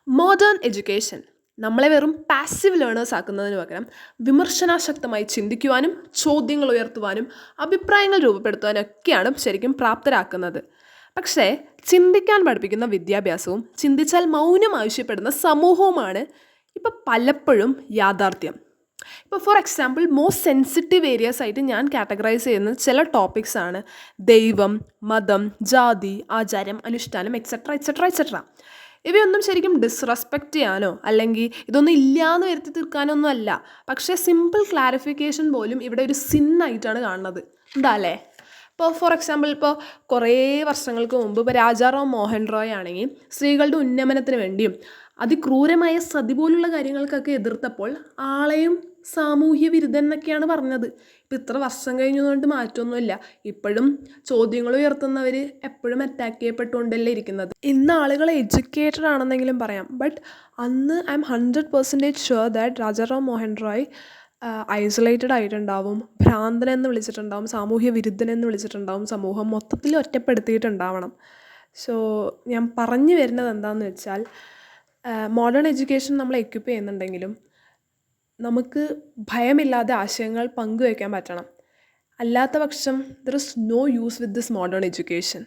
Modern education നമ്മളെ വെറും passive learners ആക്കുന്നതിന് പകരം വിമർശനാശക്തമായി ചിന്തിക്കുവാനും ചോദ്യങ്ങൾ ഉയർത്തുവാനും അഭിപ്രായങ്ങൾ രൂപപ്പെടുത്തുവാനും ഒക്കെയാണ് ശരിക്കും പ്രാപ്തരാക്കുന്നത്. പക്ഷേ ചിന്തിക്കാൻ പഠിപ്പിക്കുന്ന വിദ്യാഭ്യാസവും ചിന്തിച്ചാൽ മൗനം ആവശ്യപ്പെടുന്ന സമൂഹവുമാണ് ഇപ്പോൾ പലപ്പോഴും യാഥാർത്ഥ്യം. ഇപ്പോൾ for example most sensitive areas ആയിട്ട് ഞാൻ കാറ്റഗറൈസ് ചെയ്യുന്ന ചില ടോപ്പിക്സ് ആണ് ദൈവം, മതം, ജാതി, ആചാരം, അനുഷ്ഠാനം എക്സെട്ര എക്സെട്ര എക്സെട്ര. ഇവയൊന്നും ശരിക്കും ഡിസ്റെസ്പെക്റ്റ് ചെയ്യാനോ അല്ലെങ്കിൽ ഇതൊന്നും ഇല്ലയെന്ന് വരുത്തി തീർക്കാനൊന്നും അല്ല. പക്ഷേ സിമ്പിൾ ക്ലാരിഫിക്കേഷൻ പോലും ഇവിടെ ഒരു സിന്നായിട്ടാണ് കാണുന്നത്. എന്താ അല്ലേ? ഇപ്പോൾ ഫോർ എക്സാമ്പിൾ ഇപ്പോൾ കുറേ വർഷങ്ങൾക്ക് മുമ്പ് ഇപ്പോൾ രാജാറാം മോഹൻ റോയ് ആണെങ്കിൽ സ്ത്രീകളുടെ ഉന്നമനത്തിന് വേണ്ടിയും അതിക്രൂരമായ സതി പോലുള്ള കാര്യങ്ങൾക്കൊക്കെ എതിർത്തപ്പോൾ ആളെയും സാമൂഹ്യ വിരുദ്ധൻ എന്നൊക്കെയാണ് പറഞ്ഞത്. ഇപ്പം ഇത്ര വർഷം കഴിഞ്ഞതുകൊണ്ട് മാറ്റമൊന്നുമില്ല. ഇപ്പോഴും ചോദ്യങ്ങൾ ഉയർത്തുന്നവർ എപ്പോഴും അറ്റാക്ക് ചെയ്യപ്പെട്ടുകൊണ്ടല്ലേ ഇരിക്കുന്നത്. ഇന്ന് ആളുകൾ എഡ്യൂക്കേറ്റഡ് ആണെന്നെങ്കിലും പറയാം. ബട്ട് അന്ന് I'm 100% sure that Rajaram Mohan Roy isolated ആയിട്ടുണ്ടാവും, ഭ്രാന്തനെന്ന് വിളിച്ചിട്ടുണ്ടാവും, സാമൂഹ്യ വിരുദ്ധനെന്ന് വിളിച്ചിട്ടുണ്ടാവും, സമൂഹം മൊത്തത്തിൽ ഒറ്റപ്പെടുത്തിയിട്ടുണ്ടാവണം. സോ ഞാൻ പറഞ്ഞു വരുന്നത് എന്താണെന്ന് വെച്ചാൽ മോഡേൺ എഡ്യൂക്കേഷൻ നമ്മളെ എക്വിപ്പ് ചെയ്യുന്നുണ്ടെങ്കിലും നമുക്ക് ഭയമില്ലാതെ ആശയങ്ങൾ പങ്കുവയ്ക്കാൻ പറ്റണം. അല്ലാത്ത പക്ഷം there is no use with this modern education.